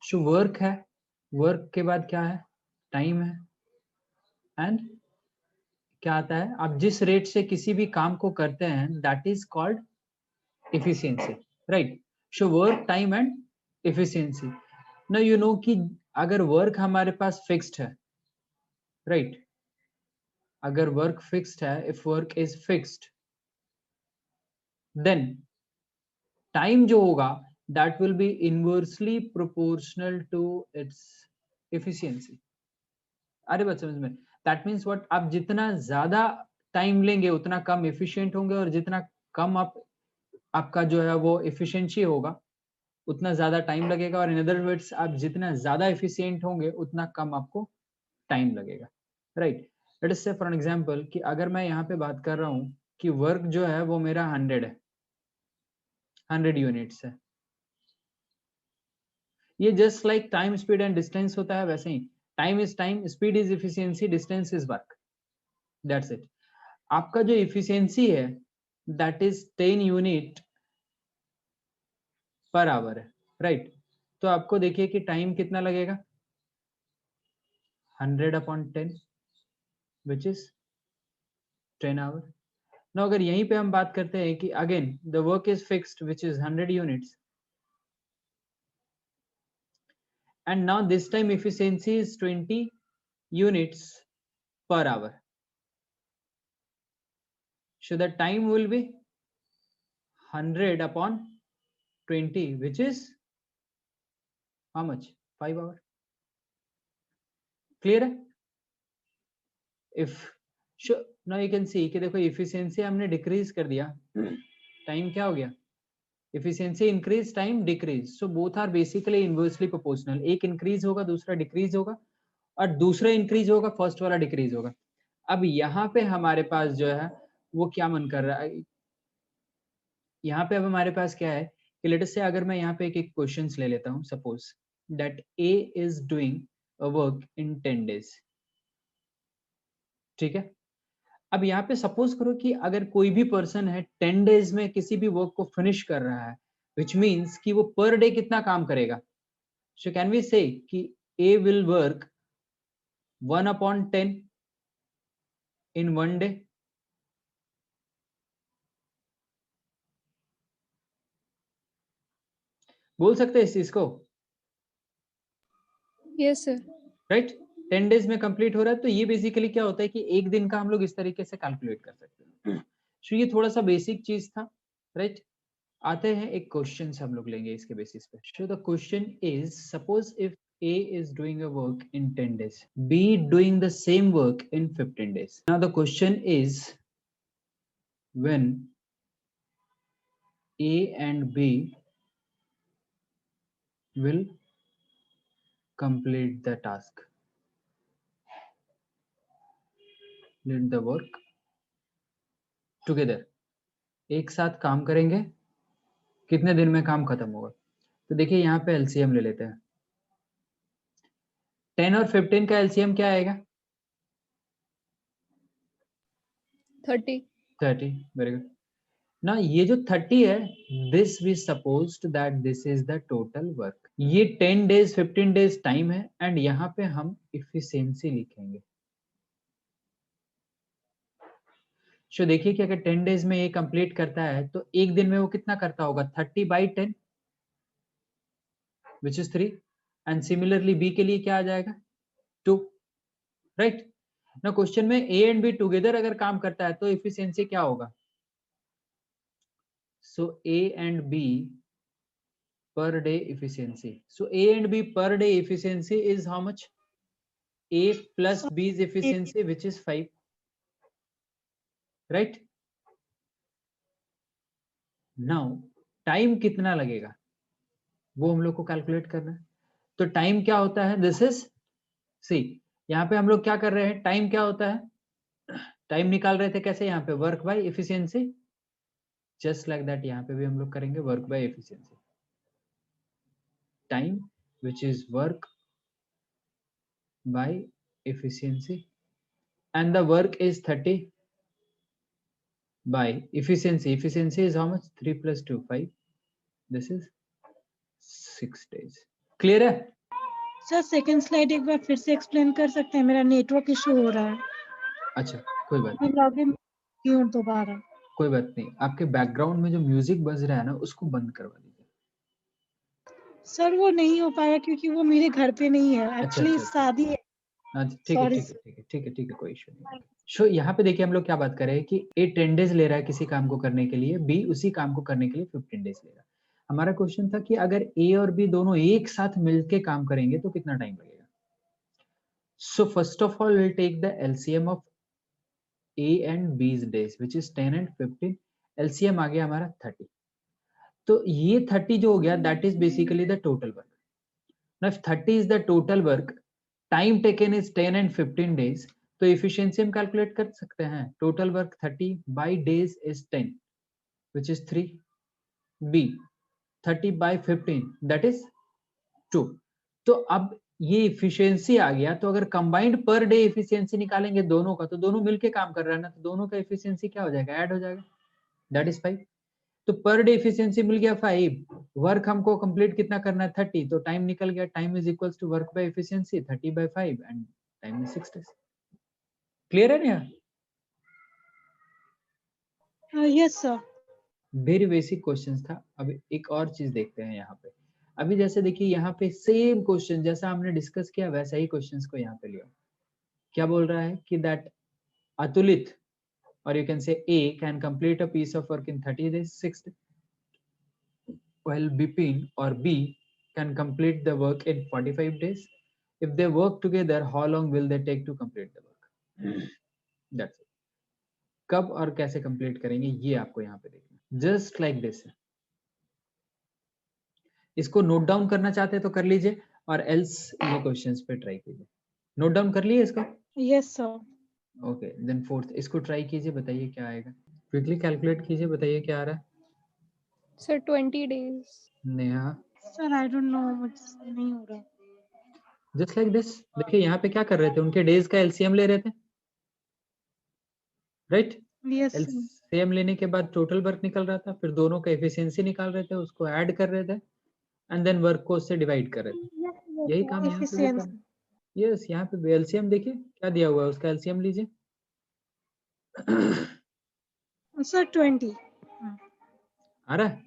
So work है, work के बाद क्या है, टाइम है, एंड क्या आता है, आप जिस रेट से किसी भी काम को करते हैं that is called efficiency, right? So work, time and efficiency. Now you know कि अगर वर्क हमारे पास फिक्स्ड है, right? अगर वर्क फिक्स्ड है, if work is fixed, then time जो होगा that will be inversely proportional to its efficiency. अरे बात समझ में? That means what, आप जितना ज्यादा टाइम लेंगे उतना कम एफिशिएंट होंगे, और जितना कम आपका जो है वो एफिशिएंसी होगा उतना ज्यादा टाइम लगेगा, और इन अदर वर्ड्स आप जितना ज्यादा एफिशिएंट होंगे उतना कम आपको टाइम लगेगा, राइट? लेट अस से फॉर एन एग्जांपल कि अगर मैं यहाँ पे बात कर रहा हूँ कि वर्क जो है वो मेरा 100 है, 100 यूनिट्स है, ये just like time, speed and distance होता है वैसे ही time is time, speed is efficiency, distance is work, that's it. आपका जो एफिशिएंसी है that is 10 unit per hour है, राइट? तो आपको देखिए कि टाइम कितना लगेगा, 100/10 विच इज 10 आवर। Now अगर यहीं पे हम बात करते हैं कि again the work is fixed which is 100 units, and now this time efficiency is 20 units per hour, so the time will be 100/20 which is how much, 5 hour। Clear है? If now you can see कि देखो efficiency हमने decrease कर दिया, time क्या हो गया, efficiency increase, time decrease, so both are basically inversely proportional, एक increase होगा दूसरा decrease होगा, और दूसरा increase होगा फर्स्ट वाला decrease होगा। अब यहाँ पे हमारे पास जो है वो क्या मन कर रहा है, यहाँ पे अब हमारे पास क्या है कि लेट अस से अगर मैं यहाँ पे एक क्वेश्चंस ले लेता हूँ, suppose that A is doing a work in 10 days, ठीक है? अब यहाँ पे सपोज करो कि अगर कोई भी पर्सन है 10 डेज में किसी भी वर्क को फिनिश कर रहा है, विच मीन्स कि वो पर डे कितना काम करेगा। सो कैन वी से कि A will work 1/10 in 1 day? बोल सकते हैं इस चीज को, यस सर। राइट? 10 डेज में कंप्लीट हो रहा है, तो ये बेसिकली क्या होता है कि एक दिन का हम लोग इस तरीके से कैलकुलेट कर सकते हैं। सो ये थोड़ा सा बेसिक चीज था, राइट? आते हैं एक क्वेश्चन हम लोग लेंगे इसके बेसिस पे। So the question is suppose if A is doing a work in 10 days, B doing the same work in 15 days. Now the question is when A and B will complete the task, let the work together, एक साथ काम करेंगे, कितने दिन में काम खत्म होगा? तो देखिए यहाँ पे एलसीएम ले लेते हैं, 10 और 15 का एलसीएम क्या आएगा? 30। 30, वेरी गुड। ना ये जो 30 है, this we supposed that this is the total work. ये 10 डेज 15 डेज टाइम है, एंड यहाँ पे हम इफिशियंसी लिखेंगे। सो देखिए कि अगर 10 डेज में ये कंप्लीट करता है तो एक दिन में वो कितना करता होगा, 30/10 which is 3, and similarly B के लिए क्या आ जाएगा, 2, राइट? ना क्वेश्चन में ए एंड बी टुगेदर अगर काम करता है तो इफिशियंसी क्या होगा? So A and B per day efficiency. So A and B per day efficiency is how much? A plus B's efficiency which is 5, right? Now time कितना लगेगा वो हम लोग को कैलकुलेट करना है। तो टाइम क्या होता है, दिस इज सी, यहाँ पे हम लोग क्या कर रहे हैं, टाइम क्या होता है, टाइम निकाल रहे थे कैसे, यहाँ पे work by efficiency, just like that यहाँ पे भी हम लोग करेंगे work by efficiency, time which is work by efficiency, and the work is 30 by efficiency. Efficiency is how much? 3 plus 2, 5. This is 6 days. Clear है? सर सेकंड स्लाइड एक बार फिर से एक्सप्लेन कर सकते हैं, मेरा नेटवर्क इशू हो रहा है। अच्छा कोई बात मैं नहीं, लॉगिन क्यों दोबारा। कोई बात नहीं। आपके बैकग्राउंड में जो म्यूजिक बज रहा है ना, उसको बंद करवा दीजिए। सर वो नहीं हो पाया क्योंकि वो मेरे घर पे नहीं है, अच्छा एक्चुअली अच्छा अच्छा, शादी है। अच्छा ठीक है सॉरी ठीक है ठीक है ठीक है ठीक है, कोई इशू नहीं। शो यहाँ पे देखिए हम लोग क्या बात कर रहे हैं कि ए 10 डेज ले रहा है किसी काम को करने के लिए, बी उसी काम को करने के लिए 15 डेज ले रहा है। हमारा क्वेश्चन था कि अगर ए और बी दोनों एक साथ मिलके काम करेंगे तो कितना टाइम लगेगा। So first of all will take the LCM of A and B's days which is 10 and 15। LCM आ गया हमारा 30। तो ये 30 जो हो गया that is basically the total work. Now, if 30 is the total work, time taken is 10 and 15 days, तो efficiency हम calculate कर सकते हैं। Total work 30 by days is 10, which is 3. B 30 by 15, that is 2. तो अब ये efficiency आ गया, तो अगर combined per day efficiency निकालेंगे दोनों का, तो दोनों मिलके काम कर रहा है ना, तो दोनों का efficiency क्या हो जाएगा, ऐड हो जाएगा, that is 5. तो पर डे एफिशिएंसी मिल गया 5, वर्क हमको कंप्लीट कितना करना है 30, तो टाइम निकल गया, time is equals to work by efficiency 30 by 5 and time is 6 days। Clear है ना? Yes sir. Very basic questions था। अब एक और चीज देखते हैं यहाँ पे। अभी जैसे देखिए यहाँ पे सेम क्वेश्चन जैसा हमने डिस्कस किया वैसा ही क्वेश्चंस को यहाँ पे लिया। क्या बोल रहा है कि दैट अतुलित और you can say A can complete a piece of work in 30 days 6 days, while Bipin or B can complete the work in 45 days. If they work together, how long will they take to complete the work? That's it. कब और कैसे complete करेंगे ये आपको यहाँ पे देखना, just like this. इसको नोट डाउन करना चाहते हैं तो कर लीजिए, और एल्स ये क्वेश्चंस पे ट्राई कीजिए। नोट डाउन कर लिए इसको? Yes sir. Okay then fourth इसको ट्राई कीजिए, बताइए क्या आएगा। क्विकली कैलकुलेट कीजिए, बताइए क्या आ रहा है। Sir, 20 days. Neha sir I don't know, मुझसे नहीं हो रहा। Just like this. देखिए यहाँ पे क्या कर रहे थे, उनके डेज का एलसीएम ले रहे थे, राइट? Yes sir. एलसीएम लेने के बाद टोटल वर्क निकल रहा था, फिर दोनों का एफिशिएंसी निकाल रहे थे, उसको ऐड कर रहे थे एंड देन वर्क को उससे डिवाइड कर रहे थे। यही काम यहाँ पे भी करना। यस यहाँ पे एलसीएम देखिए क्या दिया हुआ है, उसका एलसीएम लीजिए। सर 20 आ रहा है?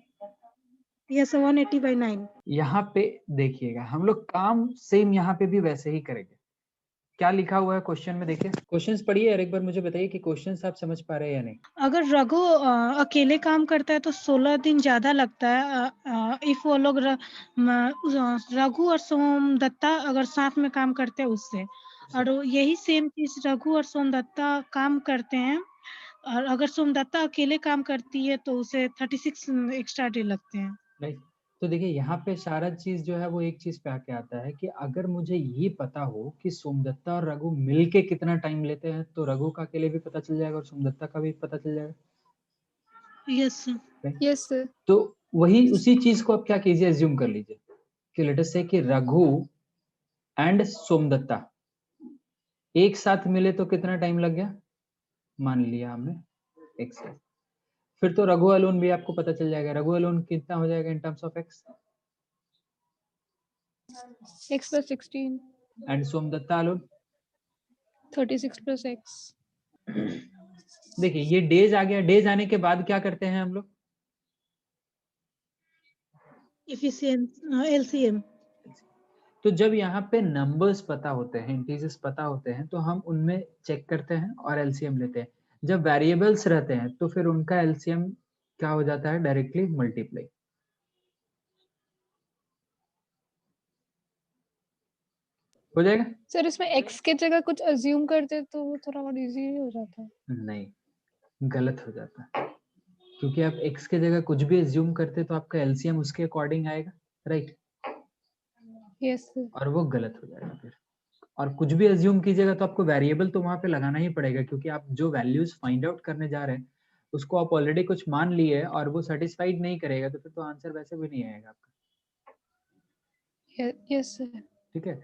यस 180/9। यहाँ पे देखिएगा हम लोग काम सेम यहाँ पे भी वैसे ही करेंगे। क्या लिखा हुआ है क्वेश्चन में, देखिए क्वेश्चंस पढ़िए और एक बार मुझे बताइए कि क्वेश्चंस आप समझ पा रहे हैं या नहीं। अगर रघु अकेले काम करता है तो 16 दिन ज्यादा लगता है। इफ वो लोग रघु और सोमदत्ता अगर साथ में काम करते हैं उससे, और यही सेम चीज रघु और सोमदत्ता काम करते हैं, और अगर सोमदत्ता अकेले काम करती है तो उसे 36 एक्स्ट्रा डे लगते हैं। राइट। तो देखिए यहाँ पे सारा चीज जो है वो एक चीज पे आके आता है कि अगर मुझे ये पता हो कि सोमदत्ता और रघु मिलके कितना टाइम लेते हैं, तो रघु का अकेले भी पता चल जाएगा और सोमदत्ता का भी पता चल जाएगा। Yes Yes, sir. तो वही उसी चीज को आप क्या कीजिए, एज्यूम कर लीजिए कि लेट अस से कि रघु एंड सोमदत्ता एक साथ मिले तो कितना टाइम लग गया, मान लिया हमने एक्स। फिर तो रघु अलोन भी आपको पता चल जाएगा, रघु अलोन कितना हो जाएगा in terms of x, X plus 16. And Somdatta alone 36 plus X. देखिए ये डेज आ गया। डेज आने के बाद क्या करते हैं हम लोग, एलसीएम। तो जब यहाँ पे नंबर्स पता होते हैं, इंटीजर्स पता होते हैं, तो हम उनमें चेक करते हैं और एलसीएम लेते हैं। जब वेरिएबल्स रहते हैं तो फिर उनका एलसीएम क्या हो जाता है, डायरेक्टली मल्टीप्लाई हो जाएगा। सर इसमें X के जगह कुछ assume करते तो वो थोड़ा और easy हो जाता। नहीं, गलत हो जाता है, क्योंकि आप x के जगह कुछ भी एज्यूम करते तो आपका एलसीएम उसके अकॉर्डिंग आएगा, राइट? Yes, sir. और वो गलत हो जाएगा फिर। और कुछ भी एज्यूम कीजिएगा तो आपको वेरिएबल तो वहां पे लगाना ही पड़ेगा, क्योंकि आप जो वैल्यूज फाइंड आउट करने जा रहे हैं उसको आप ऑलरेडी कुछ मान लिए और वो सेटिस्फाइड नहीं करेगा, तो फिर तो आंसर वैसे भी नहीं आएगा आपका। Yes, sir. ठीक है,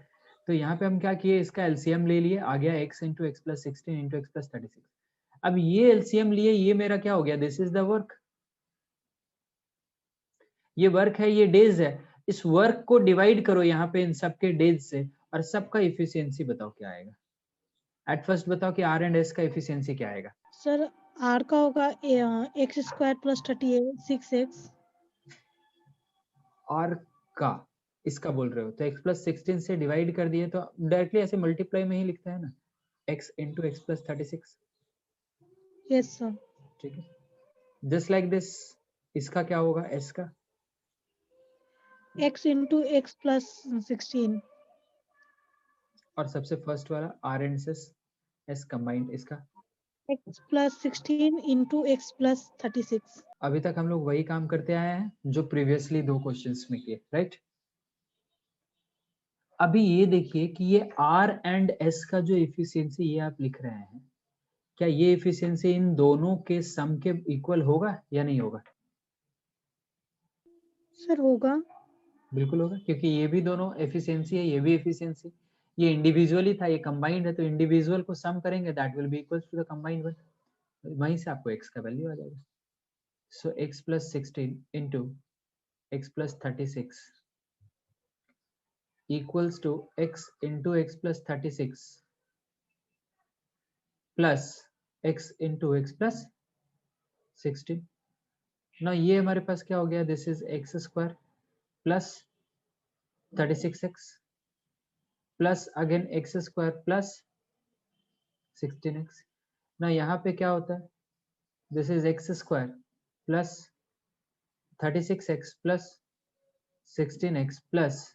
तो यहाँ पे हम क्या किए, इसका एलसीएम ले लिए, आ गया x into X plus 16 into X plus 36। अब ये एलसीएम लिए, ये मेरा क्या हो गया, दिस इज द वर्क, ये वर्क है, ये डेज है। इस वर्क को डिवाइड करो यहाँ पे इन सबके डेज से और सबका इफिशियंसी बताओ क्या आएगा। एट फर्स्ट बताओ कि आर एंड एस का इफिशियंसी क्या आएगा। सर आर का होगा x square plus 36x। Are का इसका बोल रहे हो तो x प्लस 16 से डिवाइड कर दिए तो डायरेक्टली ऐसे मल्टीप्लाई में ही लिखता है ना, x into X plus 36। Yes sir. ठीक है, जस्ट लाइक दिस। इसका क्या होगा s का, x इंटू एक्स प्लस 16। और सबसे फर्स्ट वाला आर एंड एस कंबाइंड इसका x plus 16 into X plus 36। अभी तक हम लोग वही काम करते आए हैं जो प्रीवियसली 2 क्वेश्चंस में किए, राइट। अभी ये देखिए कि ये R एंड S का जो एफिशिएंसी ये आप लिख रहे हैं, क्या ये एफिशिएंसी इन दोनों के सम के इक्वल होगा या नहीं होगा? सर होगा। बिल्कुल होगा, क्योंकि ये भी दोनों एफिशिएंसी है, ये भी एफिशिएंसी। ये इंडिविजुअली था, ये कंबाइंड है, तो इंडिविजुअल को सम करेंगे that will be equal to the combined one. वहीं से आपको x का वैल्यू आ जाएगा। So x plus 16 into X plus 36 equals to x into x plus 36 plus x into x plus 16। now ये हमारे पास क्या हो गया, this is x square plus 36x plus again x square plus 16x। now यहाँ पे क्या होता है, this is x square plus 36x plus 16x plus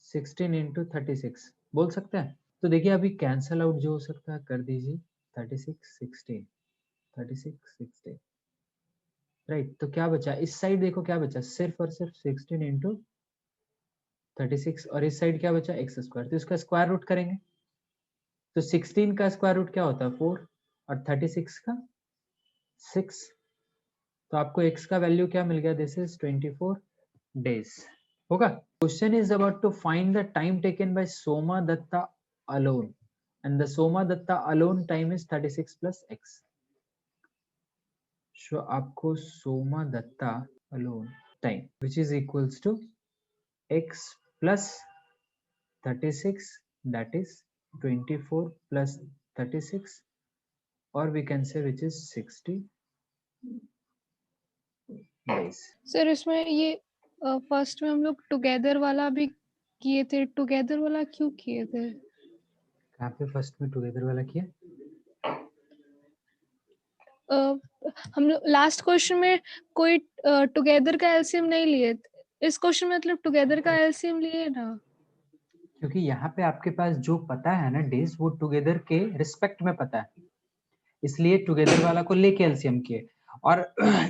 16 into 36 बोल सकते हैं। तो देखिए अभी कैंसल आउट जो हो सकता है कर दीजिए, 36 16 36 16, राइट। तो क्या बचा इस साइड, देखो क्या बचा, सिर्फ और सिर्फ 16 इंटू 36, और इस साइड क्या बचा एक्स स्क्वायर, तो इसका स्क्वायर रूट करेंगे तो 16 का स्क्वायर रूट क्या होता है 4 और 36 का 6, तो आपको x का वैल्यू क्या मिल गया, दिस इज 24 डेज होगा। Question is about to find the time taken by Soma Datta alone and the Soma Datta alone time is 36 plus x। So आपको Soma Datta alone time which is equals to x plus 36 that is 24 plus 36 or we can say which is 60 days। Sir इसमें ये first में हम लोग together वाला भी किए थे, टुगेदर वाला क्यों किए थे? कहाँ पे फर्स्ट में टुगेदर वाला किया? हम लोग लास्ट क्वेश्चन में कोई टुगेदर का एलसीएम नहीं लिए थे, इस क्वेश्चन में मतलब टुगेदर का एलसीएम लिए ना, क्योंकि यहाँ पे आपके पास जो पता है ना डेज वो टुगेदर के रिस्पेक्ट में पता है, इसलिए टुगेदर वाला को लेके एलसीएम किए। और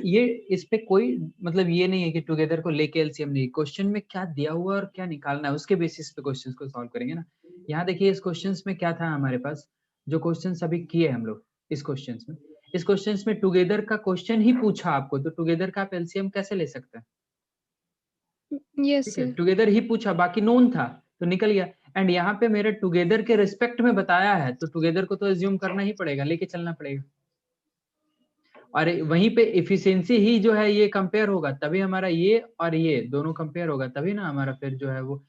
ये इस पे कोई मतलब ये नहीं है कि टुगेदर को लेके एलसीएम नहीं, क्वेश्चन में क्या दिया हुआ और क्या निकालना है उसके बेसिस पे क्वेश्चंस को सॉल्व करेंगे ना। यहाँ देखिए इस क्वेश्चंस में क्या था हमारे पास, जो क्वेश्चंस अभी किए हम लोग इस क्वेश्चंस में टुगेदर का क्वेश्चन ही पूछा आपको, तो टुगेदर का आप एलसीएम कैसे ले सकते हैं? यस ठीक है, सर। टुगेदर ही पूछा, बाकी नोन था तो निकल गया। एंड यहाँ पे मेरे टुगेदर के रिस्पेक्ट में बताया है तो टुगेदर को तो एज्यूम करना ही पड़ेगा, लेके चलना पड़ेगा। और वहीं पे एफिशिएंसी ही जो है ये कंपेयर होगा तभी हमारा ये और ये दोनों कंपेयर होगा, तभी ना हमारा फिर जो है वो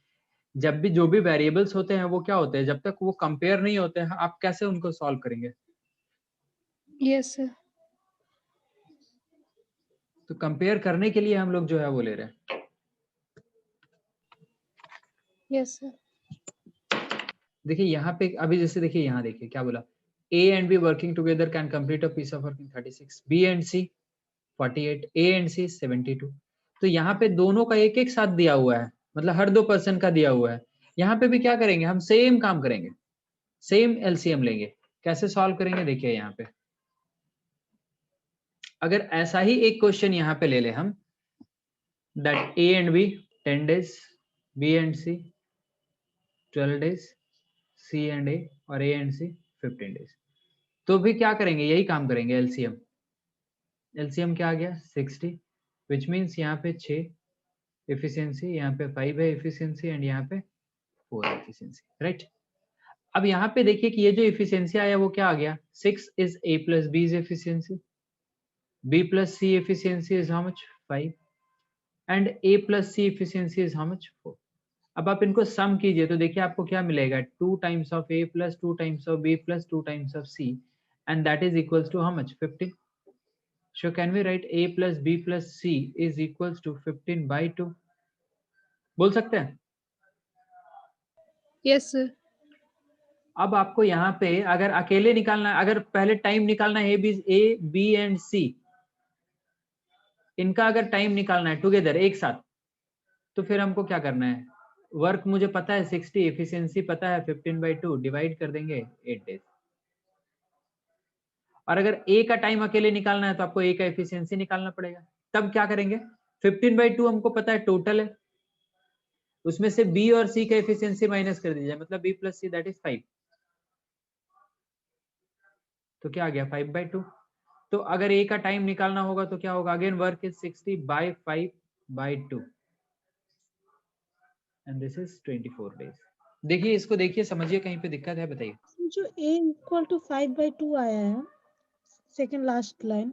जब भी जो भी वेरिएबल्स होते हैं वो क्या होते हैं, जब तक वो कंपेयर नहीं होते हैं आप कैसे उनको सॉल्व करेंगे? Yes sir. तो कंपेयर करने के लिए हम लोग जो है वो ले रहे हैं। Yes sir. देखिए यहाँ पे अभी जैसे देखिए यहाँ देखिए क्या बोला, A and B working together can complete a piece of work in 36, B and C 48, A and C 72। तो यहाँ पे दोनों का एक एक साथ दिया हुआ है, मतलब हर 2 पर्सन का दिया हुआ है। यहाँ पे भी क्या करेंगे, हम सेम काम करेंगे, सेम एलसीएम लेंगे। कैसे सॉल्व करेंगे देखिए यहाँ पे, अगर ऐसा ही एक क्वेश्चन यहाँ पे ले ले हम, that A and B 10 days, B and C 12 days, C and A और A and C 15 days, तो भी क्या करेंगे, यही काम करेंगे एलसीएम। एलसीएम क्या आ गया 60, विच मीन्स यहाँ पे 6 एफिशिएंसी, यहाँ पे 5 है एफिशिएंसी एंड यहाँ पे 4 एफिशिएंसी, राइट। अब यहाँ पे देखिए कि ये जो एफिशिएंसी आया वो क्या आ गया, 6 is A plus B's efficiency, B plus C efficiency is how much 5, and A plus C efficiency is how much 4। अब आप इनको सम कीजिए तो देखिए आपको क्या मिलेगा, 2 times of A plus 2 times of B plus 2 times of C and that is equals to how much 15। So can we write a plus b plus c is equals to 15 by 2? बोल सकते हैं? Yes sir. अब आपको यहाँ पे अगर अकेले निकालना है, अगर पहले टाइम निकालना है ए बी एंड सी, इनका अगर टाइम निकालना है टुगेदर एक साथ, तो फिर हमको क्या करना है, वर्क मुझे पता है 60, एफिशिएंसी पता है 15 by 2, डिवाइड कर देंगे 8 डेज। और अगर ए का टाइम अकेले निकालना है तो आपको ए का एफिशिएंसी निकालना पड़ेगा। तब क्या करेंगे, 15 by 2 हमको पता है टोटल है, उसमें से बी और सी का एफिशिएंसी माइनस कर दीजिए, मतलब B plus C that is 5। तो क्या आ गया 5 by 2। तो अगर ए का टाइम निकालना होगा तो क्या होगा, again work is 60 by 5 by 2 and this is 24 days. देखिए इसको, देखिए समझिए, कहीं पे दिक्कत है बताइए। जो a इक्वल टू 5/2 आया है सेकंड लास्ट लाइन,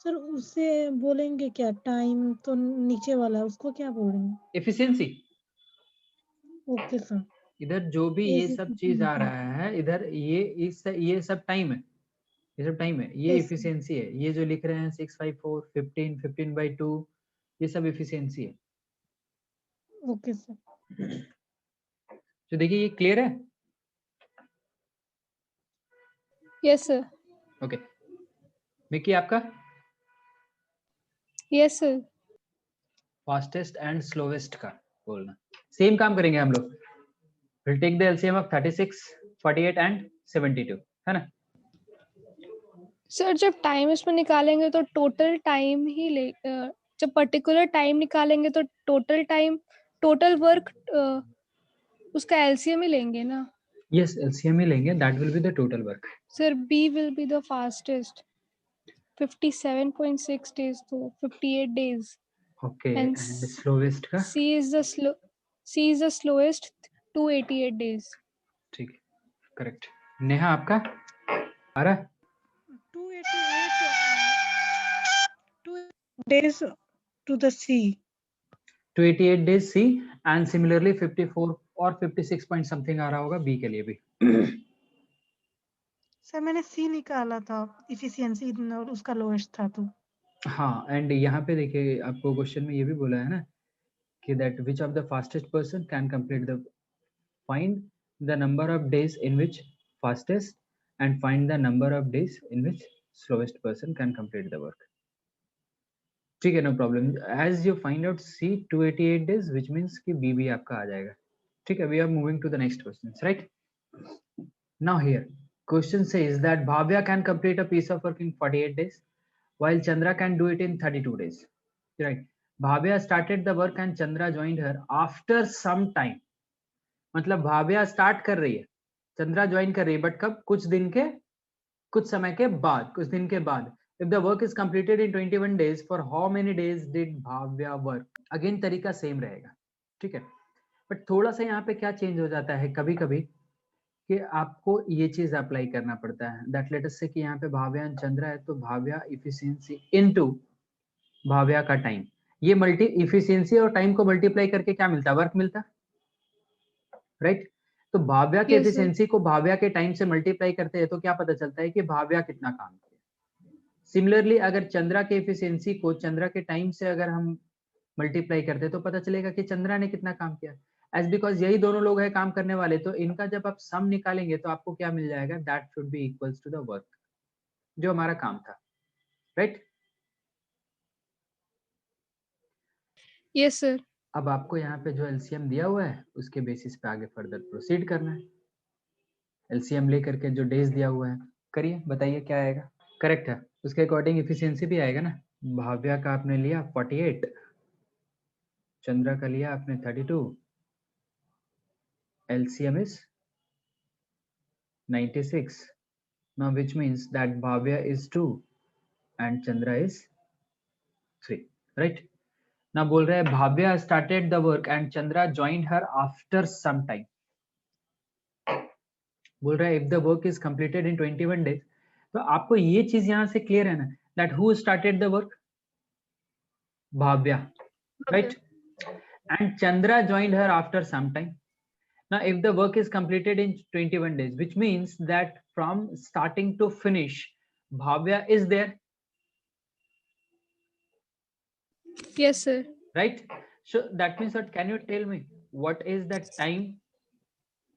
सर उसे बोलेंगे क्या, टाइम तो नीचे वाला है उसको क्या बोलेंगे? एफिशिएंसी। Okay sir. इधर जो भी ये सब चीज आ रहा है, इधर ये सब टाइम है, ये सब टाइम है, ये Yes, sir. एफिशिएंसी है। ये जो लिख रहे हैं 654 15 15 by 2, ये सब एफिशिएंसी है। Okay sir. तो देखिए ये क्लियर है। Yes sir. ओके मिकी, आपका yes sir. Fastest and slowest का बोलना। सेम काम करेंगे हम लोग। Will take the LCM of 36, 48 and 72, है ना। सर जब टाइम इसमें निकालेंगे तो टोटल टाइम ही ले जब पर्टिकुलर टाइम निकालेंगे तो टोटल टाइम, टोटल वर्क उसका एलसीएम ही लेंगे ना। यस एलसीएम ही लेंगे, that will be the total work. Sir B will be the fastest 57.6 days तो 58 days okay and and slowest का C is the slowest 288 days। ठीक है, करेक्ट। नेहा आपका आ रहा है? 288 days to the sea। 288 days C and similarly 54 और 56 point something आ रहा होगा बी के लिए भी। सर मैंने सी निकाला था, इफिशियंसी और उसका लोएस्ट था तो। हाँ एंड यहाँ पे देखिए आपको क्वेश्चन में ये भी बोला है ना कि that which of the fastest person can complete the, find the number of days in which fastest and find the number of days in which slowest person can complete the work. ठीक है, no problem. As you find out C 288 days which means कि B भी आपका आ जाएगा। ठीक है, we are moving to the next question, right. Now here question says that Bhavya can complete a piece of work in 48 days while Chandra can do it in 32 days, right? Bhavya started the work and Chandra joined her after some time। मतलब Bhavya start कर रही है, Chandra join कर रही है, but कब, कुछ दिन के, कुछ समय के बाद, कुछ दिन के बाद। If the work is completed in 21 days, for how many days did Bhavya work? Again तरीका सेम रहेगा, ठीक है, बट थोड़ा सा यहाँ पे क्या चेंज हो जाता है कभी कभी कि आपको ये चीज अप्लाई करना पड़ता है। दैट लेट अस से कि यहाँ पे भाव्या एंड चंद्रा है, तो भाव्या इफिशियंसी इनटू भाव्या का टाइम, ये मल्टी इफिशियंसी और टाइम को मल्टीप्लाई करके क्या मिलता है, वर्क मिलता है, राइट। तो भाव्या के Yes, sir. एफिशिएंसी को भाव्या के टाइम से मल्टीप्लाई करते हैं तो क्या पता चलता है कि भाव्या कितना काम किया। सिमिलरली अगर चंद्रा के एफिशिएंसी को चंद्रा के टाइम से अगर हम मल्टीप्लाई करते हैं तो पता चलेगा कि चंद्रा ने कितना काम किया। एज बिकॉज यही दोनों लोग हैं काम करने वाले, तो इनका जब आप सम निकालेंगे तो आपको क्या मिल जाएगा, that should be equals to the work जो हमारा काम था, राइट। Yes sir। अब आपको यहाँ पे जो एलसीएम दिया हुआ है उसके बेसिस पे आगे फर्दर प्रोसीड करना है। एलसीएम लेकर के जो डेज दिया हुआ है करिए, बताइए क्या आएगा। करेक्ट है, उसके अकॉर्डिंग एफिशिएंसी भी आएगा ना। भाव्या का आपने लिया 48, चंद्रा का लिया आपने 32, LCM is 96, now which means that Bhavya is 2 and Chandra is 3, right? Now बोल रहे हैं Bhavya started the work and Chandra joined her after some time। बोल रहा है if the work is completed in 21 days, तो आपको ये चीज यहाँ से क्लियर है ना, that who started the work? Bhavya, right? And Chandra joined her after some time. Now, if the work is completed in 21 days, which means that from starting to finish, Bhavya is there, Yes, sir. right? So that means that, can you tell me what is the time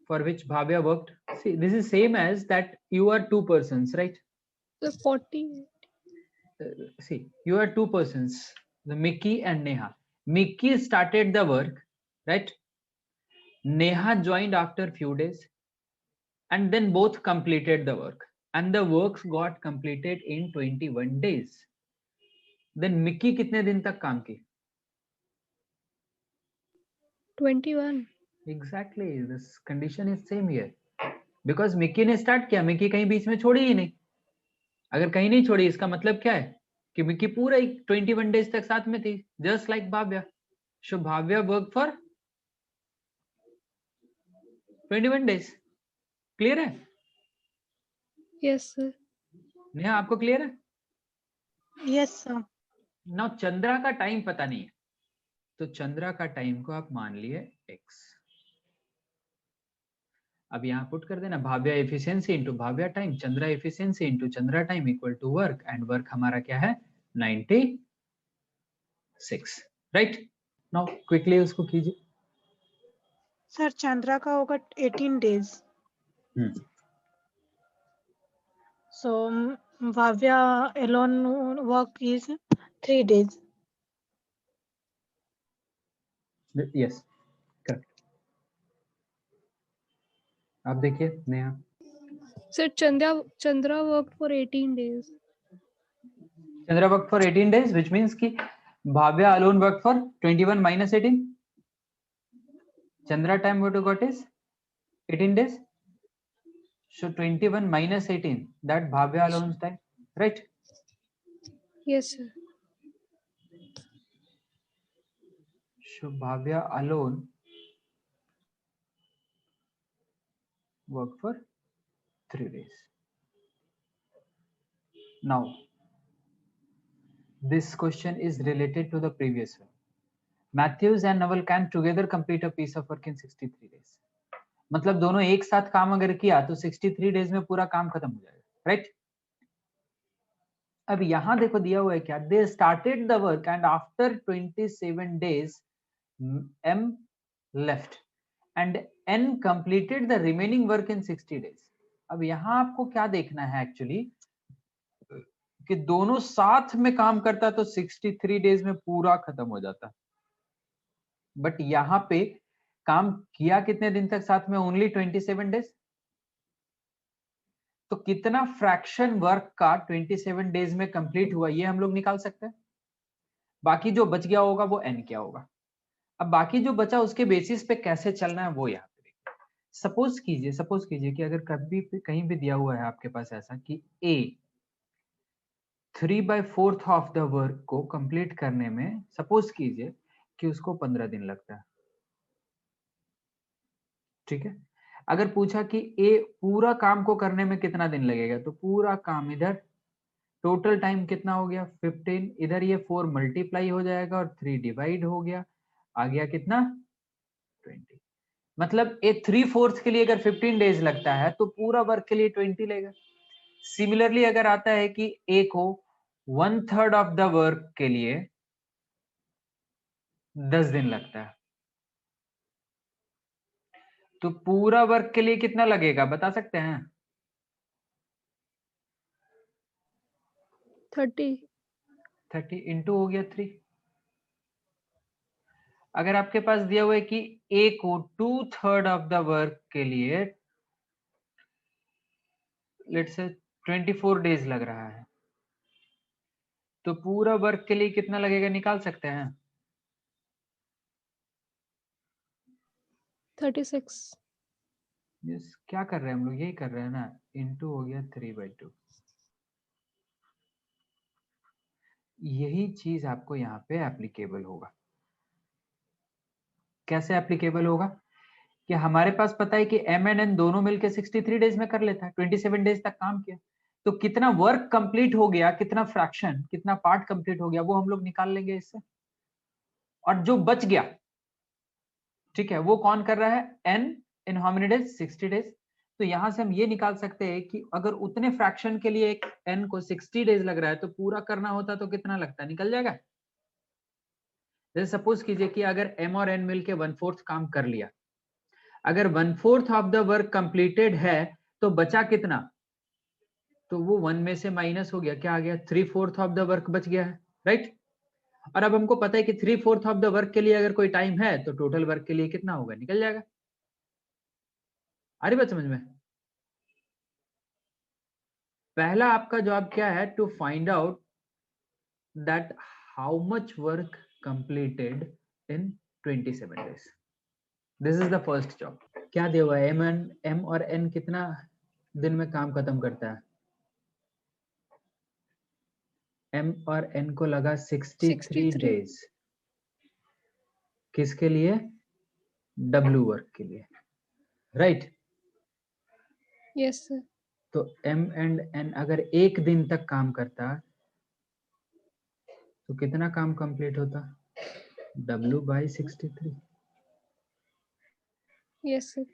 for which Bhavya worked? See, this is same as that you are two persons, right? So 40. See, you are two persons, the Mickey and Neha. Mickey started the work, right? Neha joined after few days, and then both completed the work, and the works got completed in 21 days. Then Mickey कितने दिन तक काम की? 21. Exactly, this condition is same here. Because Mickey ने start किया, Mickey कहीं बीच में छोड़ी ही नहीं. अगर कहीं नहीं छोड़ी, इसका मतलब क्या है कि मिक्की पूरा 21 डेज तक साथ में थी, just like Bhavya. So Bhavya work for 21 days. Clear है? Yes, sir. नेहा, आपको क्लियर है? Yes sir. नाउ चंद्रा का टाइम पता नहीं है, तो चंद्रा का टाइम को आप मान लिए x. अब यहाँ पुट कर देना, Bhavya efficiency into Bhavya time, Chandra efficiency into Chandra time equal to work, and work हमारा क्या है? 96, राइट? नाउ क्विकली उसको कीजिए. सर चंद्रा का होगा 18 days. So Bhavya alone work is 3 days. Yes, correct. आप देखिए Neha. Sir, Chandra worked for 18 days. Chandra worked for 18 days, which means कि Bhavya alone worked for 21 minus 18. Chandra time what you got is 18 days. So 21 minus 18, that Bhavya alone's time, right? Yes, sir. So Bhavya alone worked for 3 days. Now, this question is related to the previous one. Matthews and Naval can together complete a piece of work in 63 days. मतलब दोनों एक साथ काम अगर किया तो 63 days में पूरा काम खत्म हो जाएगा, राइट? अब यहां देखो दिया हुआ है क्या, they started the work and after 27 days M left and N completed the remaining work in 60 days. अब यहां आपको क्या देखना है एक्चुअली, कि दोनों साथ में काम करता तो 63 डेज में पूरा खत्म हो जाता, बट यहां पे काम किया कितने दिन तक साथ में? Only 27 days. तो कितना फ्रैक्शन वर्क का 27 डेज में कंप्लीट हुआ, ये हम लोग निकाल सकते हैं. बाकी जो बच गया होगा वो n क्या होगा. अब बाकी जो बचा उसके बेसिस पे कैसे चलना है वो यहाँ पे देखिए. सपोज कीजिए कि अगर कभी भी कहीं भी दिया हुआ है आपके पास ऐसा कि A 3/4 ऑफ द वर्क को कंप्लीट करने में सपोज कीजिए कि उसको 15 दिन लगता है, ठीक है? अगर पूछा कि A पूरा काम को करने में कितना दिन लगेगा, तो पूरा काम इधर टोटल टाइम कितना हो गया 15, इधर ये 4 मल्टीप्लाई हो जाएगा और 3 डिवाइड हो गया, आ गया कितना 20. मतलब ए 3/4 के लिए अगर 15 डेज लगता है तो पूरा वर्क के लिए 20 लेगा. सिमिलरली अगर आता है कि ए को 1/3 ऑफ द वर्क के लिए 10 दिन लगता है, तो पूरा वर्क के लिए कितना लगेगा बता सकते हैं? 30 इंटू हो गया 3. अगर आपके पास दिया हुआ है कि ए को 2/3 ऑफ द वर्क के लिए लेट्स से 24 डेज लग रहा है, तो पूरा वर्क के लिए कितना लगेगा निकाल सकते हैं? 36. यस, क्या कर रहे हैं हम लोग, यही कर रहे हैं ना, इंटू हो गया 3/2. यही चीज आपको यहाँ पे एप्लीकेबल होगा. कैसे एप्लीकेबल होगा कि हमारे पास पता है कि M एंड N दोनों मिलकर 63 डेज में कर लेता है, 27 डेज तक काम किया, तो कितना वर्क कंप्लीट हो गया, कितना फ्रैक्शन, कितना पार्ट कंप्लीट हो गया, वो हम लोग निकाल लेंगे इससे. और जो बच गया, ठीक है, वो कौन कर रहा है, n in how many days, 60 days. तो यहां से हम ये निकाल सकते हैं कि अगर उतने फ्रैक्शन के लिए एक n को 60 डेज लग रहा है तो पूरा करना होता तो कितना लगता है, निकल जाएगा। जैसे सपोज कीजिए कि अगर m और n मिलके 1/4 काम कर लिया, अगर 1/4 ऑफ द वर्क कंप्लीटेड है तो बचा कितना, तो वो 1 में से माइनस हो गया, क्या आ गया, 3/4 ऑफ द वर्क बच गया है, राइट। और अब हमको पता है कि 3/4 ऑफ द वर्क के लिए अगर कोई टाइम है तो टोटल वर्क के लिए कितना होगा, निकल जाएगा। आ रही बात समझ में। पहला आपका जॉब क्या है, to find out that how much work completed in 27 days. This is the first job. क्या दिया हुआ है, m और n कितना दिन में काम खत्म करता है, m और n को लगा 63 डेज, किसके लिए, w वर्क के लिए, राइट। Yes sir. तो m एंड n अगर एक दिन तक काम करता तो कितना काम कंप्लीट होता, w/63। Yes sir.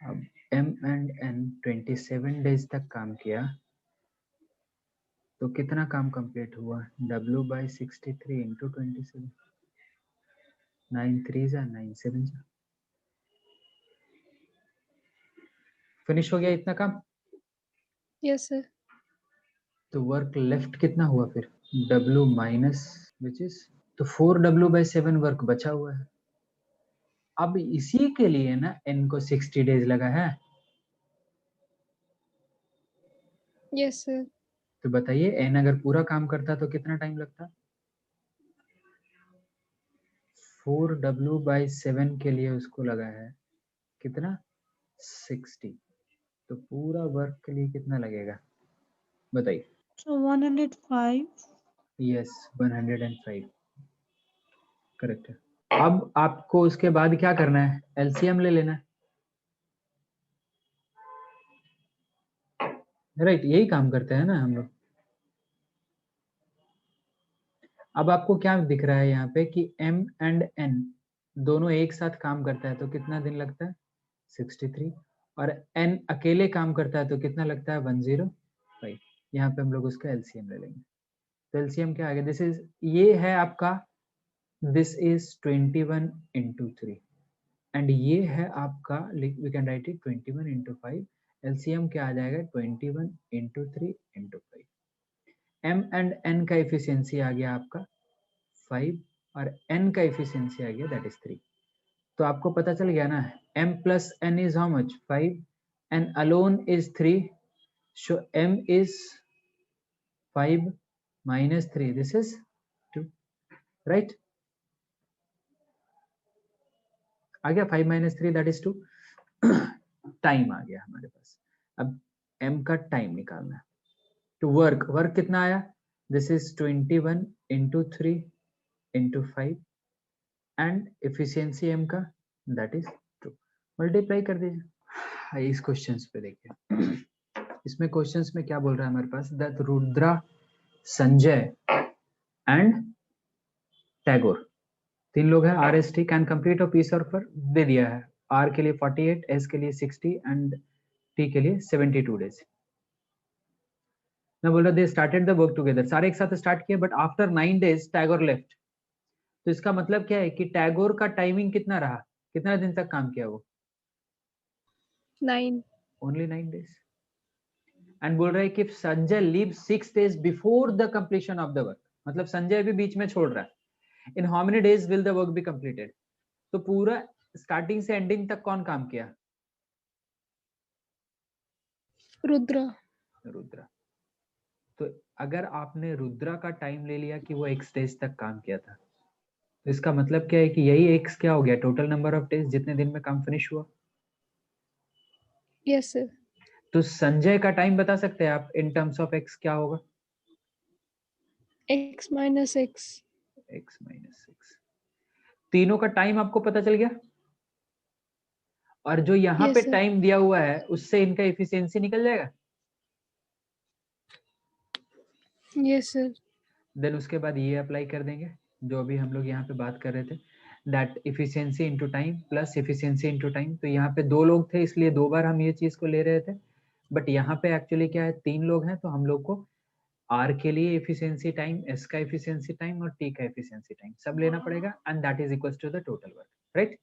अब m एंड n 27 डेज तक काम किया तो कितना काम कंप्लीट हुआ, w/63 इंटू 27, 9 3 जा 9 7 जा, फिनिश हो गया इतना काम। Yes sir. तो वर्क लेफ्ट कितना हुआ फिर, w माइनस विच इज, तो 4w/7 वर्क बचा हुआ है। अब इसी के लिए ना n को 60 डेज लगा है। Yes sir. तो बताइए n अगर पूरा काम करता तो कितना टाइम लगता, 4w/7 के लिए उसको लगा है कितना, 60। तो पूरा वर्क के लिए कितना लगेगा बताइए। So 105. यस 105 करेक्ट है। अब आपको उसके बाद क्या करना है, एलसीएम ले लेना है, राइट। यही काम करते हैं ना हम लोग। अब आपको क्या दिख रहा है यहाँ पे कि m एंड n दोनों एक साथ काम करता है तो कितना दिन लगता है, 63, और n अकेले काम करता है तो कितना लगता है, 105। यहाँ पे हम लोग उसका एलसीएम ले लेंगे। तो एलसीएम क्या आ गया, दिस इज, ये है आपका, दिस इज 21 into 3 एंड ये है आपका, we can write it 21 into 5। LCM क्या आ जाएगा, 21 into 3 into 5। m and n का एफिशिएंसी आ गया आपका 5 और n का एफिशिएंसी आ गया दैट इज 3। तो आपको पता चल गया ना, m plus n is how much, 5, n alone is 3, so m is 5 minus 3, this is 2, right। आ गया 5 minus 3 that is 2। टाइम आ गया हमारे पास। अब m का टाइम निकालना है। तो वर्क कितना आया, this is 21 into 3 into 5 and efficiency m का दैट इज 2, मल्टीप्लाई कर दीजिए। इस क्वेश्चंस पे देखिए, इसमें क्वेश्चंस में क्या बोल रहा है हमारे पास, दैट रुद्रा, संजय एंड टैगोर, 3 लोग हैं, RST can complete a piece of work दे दिया है, R के लिए 48, S के लिए 60 एंड T के लिए 72 डेज। मैं बोल रहा they started the work together, सारे एक साथ स्टार्ट किए, but after 9 days Tagore left. तो इसका मतलब क्या है कि टैगोर का टाइमिंग कितना रहा, कितना दिन तक काम किया वो, 9। Only 9 days. एंड बोल रहा है कि Sanjay leave 6 days before the completion of the work, मतलब संजय भी बीच में छोड़ रहा है। In how many days will the work be completed. तो पूरा स्टार्टिंग से एंडिंग तक कौन काम किया, रुद्रा। रुद्रा। तो अगर आपने रुद्रा का टाइम ले लिया कि वो x डेज तक काम किया था, तो इसका मतलब क्या है कि यही x क्या हो गया, टोटल नंबर ऑफ डेज जितने दिन में काम फिनिश हुआ। Yes sir. तो संजय का टाइम बता सकते हैं आप इन टर्म्स ऑफ x क्या होगा, x minus x। x minus 6। तीनों का टाइम आपको पता चल गया, और जो यहाँ Yes, पे sir. टाइम दिया हुआ है उससे इनका एफिशिएंसी निकल जाएगा। Yes sir. देन उसके बाद ये अप्लाई कर देंगे, जो अभी हम लोग यहाँ पे बात कर रहे थे, that efficiency into time plus efficiency into time. तो यहाँ पे 2 लोग थे इसलिए 2 बार हम ये चीज को ले रहे थे, बट यहाँ पे एक्चुअली क्या है 3 लोग हैं, तो हम लोग को R के लिए एफिशिएंसी टाइम, S का एफिशिएंसी टाइम और T का एफिशिएंसी टाइम सब लेना पड़ेगा, and that is equals to the total work, right?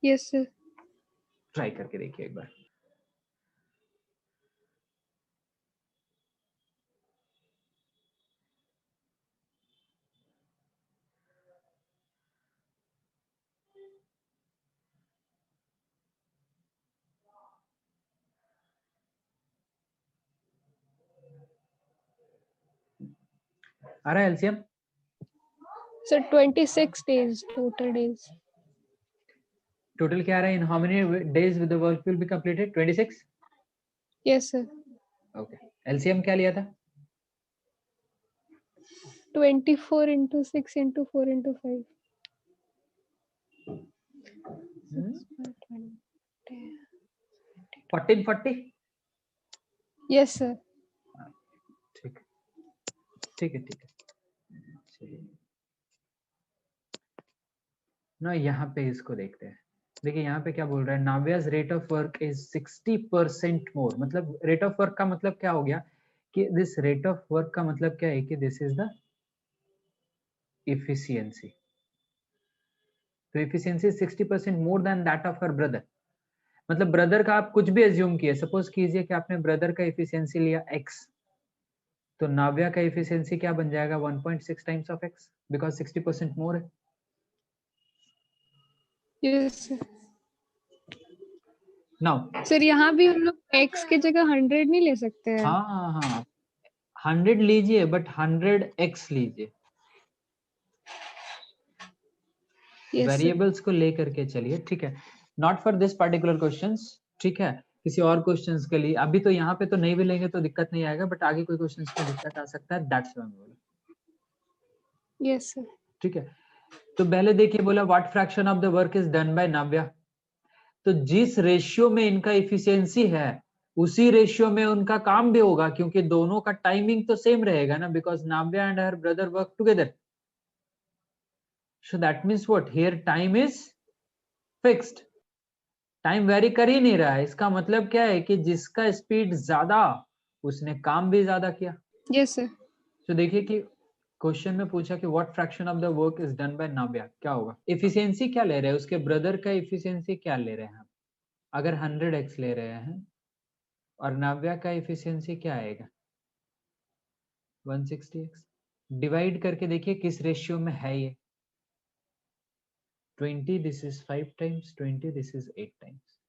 Yes sir. ट्राई करके देखिए एक बार। आ रहा है LCM? Sir 26 days total days. Total क्या आ रहा है? In how many days with the work will be completed? 26? Yes sir. Okay, LCM क्या लिया था? 24 into 6 into 4 into 5. 1440? Yes sir. ठीक है ठीक है ठीक है, चलिए ना यहाँ पे इसको देखते हैं। देखिए यहाँ पे क्या बोल रहा है, नाव्याज रेट ऑफ वर्क इज 60% मोर। मतलब रेट ऑफ वर्क का मतलब क्या हो गया कि दिस रेट ऑफ वर्क का मतलब क्या है कि दिस इज द efficiency. तो efficiency 60% more than that of her brother. मतलब ब्रदर का आप कुछ भी एज्यूम किए, सपोज कीजिए कि आपने ब्रदर का एफिशिएंसी लिया x, तो नाव्या का एफिशिएंसी क्या बन जाएगा? 1.6 टाइम्स ऑफ x, बिकॉज 60% मोर है। Yes sir. नाउ सर यहाँ भी हम लोग x की जगह 100 नहीं ले सकते हैं? हाँ 100 लीजिए, बट 100x लीजिए। Yes sir. वेरिएबल्स को लेकर के चलिए, ठीक है? Not for this particular questions, ठीक है? किसी और क्वेश्चंस के लिए अभी तो यहाँ पे तो नहीं भी लेंगे तो दिक्कत नहीं आएगा, बट आगे कोई क्वेश्चंस में दिक्कत आ सकता है, दैट्स व्हाई मैं बोला। Yes sir. ठीक है, तो पहले देखिए बोला what fraction of the work is done by Navya. तो जिस रेशियो में इनका इफिशियंसी है उसी रेशियो में उनका काम भी होगा, क्योंकि दोनों का टाइमिंग तो सेम रहेगा ना, because Navya and her brother work together. So that means what, here time is fixed, time very कर ही नहीं रहा है। इसका मतलब क्या है कि जिसका स्पीड ज्यादा उसने काम भी ज्यादा किया। Yes sir. तो देखिए कि क्वेश्चन में पूछा कि what fraction of the work is done by Navya, क्या होगा? एफिशिएंसी क्या ले रहे हैं, उसके ब्रदर का एफिशिएंसी क्या ले रहे हैं हम? अगर 100x ले रहे हैं और नाव्या का एफिशिएंसी क्या आएगा? 160x। डिवाइड करके देखिए किस रेशियो में है ये। 20 this is 5 times, 20 this is 8 times.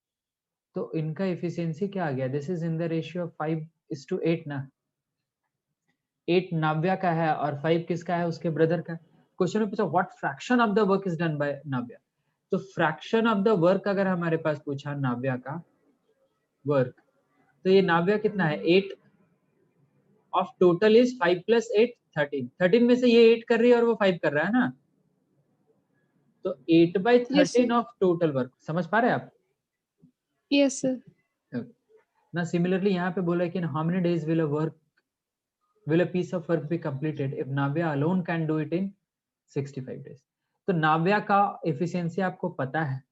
तो इनका एफिशिएंसी क्या आ गया? This is in the ratio of 5:8 ना। 8 नाव्या का है और 5 किसका है? उसके ब्रदर का। क्वेश्चन में पूछा what fraction of the work is done by Navya. तो फ्रैक्शन ऑफ द वर्क अगर हमारे पास पूछा नाव्या का वर्क, तो ये नाव्या कितना है? 8 ऑफ टोटल इज 5 + 8 13। 13 में से ये 8 कर रही है और वो 5 कर रहा है ना, तो 8/13 Yes sir. Of total work. समझ पा रहे हैं आप? Yes sir. ना सिमिलरली यहाँ पे बोला है कि how many days will a piece of work be completed if Navya alone can do it in 65 days। तो नाव्या का एफिशिएंसी आपको पता है,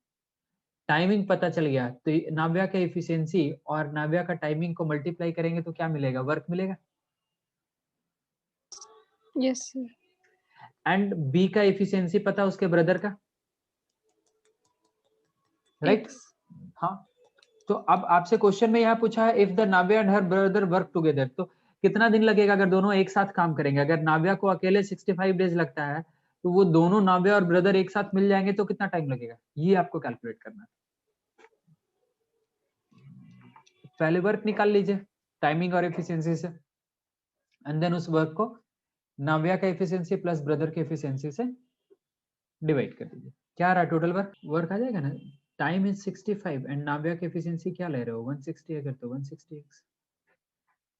टाइमिंग पता चल गया, तो नाव्या का एफिशिएंसी और नाव्या का टाइमिंग को मल्टीप्लाई करेंगे तो क्या मिलेगा? वर्क मिलेगा। Yes sir. एंड बी का एफिशिएंसी पता उसके ब्रदर का, राइट? X. हाँ, तो अब आपसे क्वेश्चन में यहाँ पूछा है if the Navya and her brother work together, तो कितना दिन लगेगा अगर दोनों एक साथ काम करेंगे? अगर नाव्या को अकेले 65 डेज लगता है, तो वो दोनों नाव्या और ब्रदर एक साथ मिल जाएंगे तो कितना टाइम लगेगा? ये आपको कैलकुलेट करना है। पहले वर्क निकाल लीजिए टाइमिंग और एफिशिएंसी से, एंड देन उस वर्क को नाव्या का एफिशिएंसी प्लस ब्रदर के एफिशिएंसी से डिवाइड कर दीजिए। क्या आ रहा है? टोटल वर्क आ जाएगा ना। टाइम इज 65 एंड नाव्या की एफिशिएंसी क्या ले रहे हो? 160 अगर, तो 160x,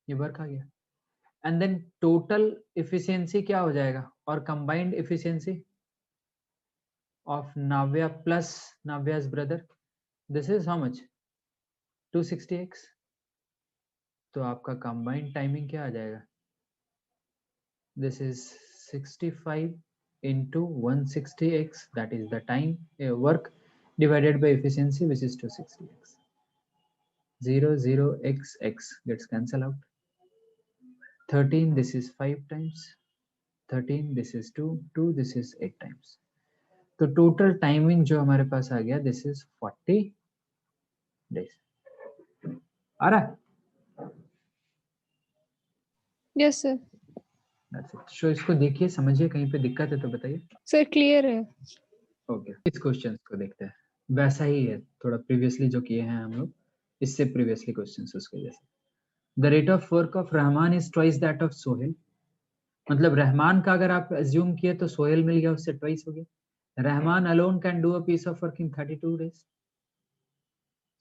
ये वर्क आ गया। एंड देन टोटल एफिशिएंसी क्या हो जाएगा? और combined efficiency of Navya plus Navya's brother, this is how much? 260x। तो आपका कंबाइंड टाइमिंग क्या आ जाएगा? This is 65 into 160x, that is the time work divided by efficiency, which is 260x. 0 gets cancelled out. 13, this is 5 times. 13, this is 2, this is 8 times. तो total timing जो हमारे पास आ गया, this is 40 days. आ रहा है? Yes sir. That's it. So इसको देखिए, समझिए, कहीं पे दिक्कत है तो बताइए. सर क्लियर है. ओके, इस क्वेश्चन को देखते हैं. वैसा ही है, थोड़ा प्रीवियसली जो किए हैं हम लोग, इससे प्रीवियसली क्वेश्चंस उसके जैसे. The rate of work of Rahman is twice that of Sohail. मतलब रहमान का अगर आप अज्यूम किए तो सोहेल मिल गया, उससे ट्वाइस हो गया. Rahman alone can do a piece of work in 32 days.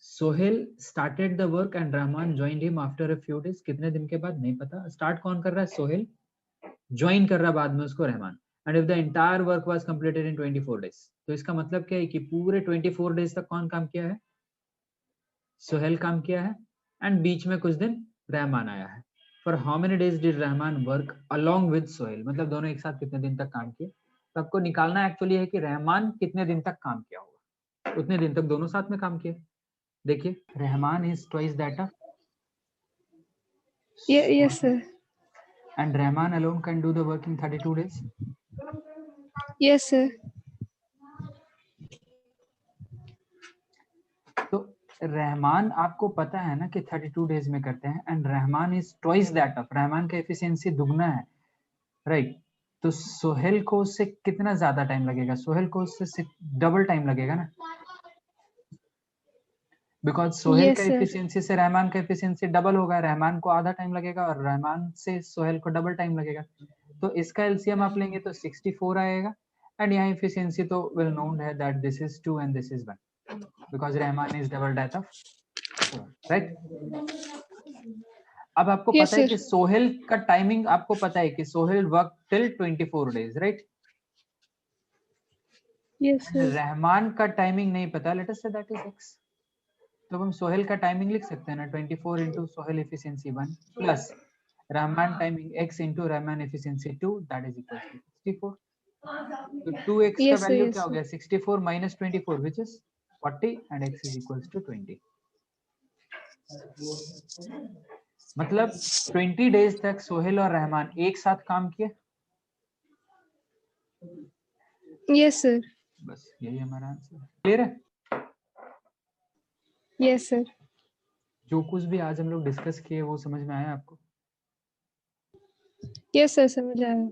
Sohail started the work and Rahman joined him after a few days. कितने दिन के बाद नहीं पता. स्टार्ट कौन कर रहा है? सोहेल. ज्वाइन कर रहा बाद में उसको Rahman. And if the entire work was completed in 24 days. तो इसका मतलब क्या है कि पूरे 24 days तक कौन काम किया है? सोहेल काम किया है. एंड बीच में कुछ दिन रहमान आया है. For how many days did Rahman work along with Sohail? मतलब दोनों एक साथ कितने दिन तक काम किए. तो आपको निकालना एक्चुअली है कि रहमान कितने दिन तक काम किया होगा. उतने दिन तक दोनों साथ में काम किए. देखिए, Rahman is twice that of. Yes sir. And Rahman alone can do the work in 32 days. Yes sir. तो रहमान आपको पता है ना कि 32 डेज में करते हैं. And Rahman is twice that of. Rahman का एफिशिएंसी दुगना है, राइट. तो सोहेल को उससे कितना ज्यादा टाइम लगेगा? सोहेल को उससे डबल टाइम लगेगा ना, बिकॉज सोहेल का Yes, sir. एफिशिएंसी से रहमान का एफिशिएंसी डबल होगा. रहमान को आधा टाइम लगेगा और रहमान से सोहेल को डबल टाइम लगेगा. तो इसका एलसीएम आप लेंगे तो 64 आएगा. एंड यहाँ एफिशिएंसी तो वेल नोन है that this is 2 and this is 1, because Rahman is double that of, right. अब आपको Yes, पता है sir. कि सोहेल का टाइमिंग, आपको पता है कि Sohail work till 24 days, right. Yes, sir. Rahman का टाइमिंग नहीं पता, let us say that is x. तो हम सोहेल का टाइमिंग लिख सकते हैं ना, 24 into Sohail efficiency 1 plus Rahman timing x into Rahman efficiency 2, that is equal to 64. तो 2x का Yes, sir. वैल्यू Yes, क्या हो sir. गया? 64 minus 24 which is 40 and x is equals to 20. मतलब 20 डेज तक सोहेल और रहमान एक साथ काम किए. Yes, sir. बस यही हमारा आंसर है. क्लियर है? Yes, sir. जो कुछ भी आज हम लोग डिस्कस किए वो समझ में आया आपको? Yes, sir. समझ आया.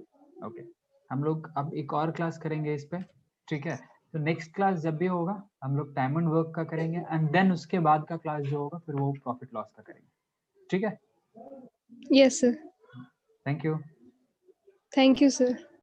ओके. हम लोग अब एक और क्लास करेंगे इस पे, ठीक है. तो नेक्स्ट क्लास जब भी होगा हम लोग टाइम एंड वर्क का करेंगे, एंड देन उसके बाद का क्लास जो होगा फिर वो प्रॉफिट लॉस का करेंगे. ठीक है. Yes, sir. Thank you. Thank you, sir.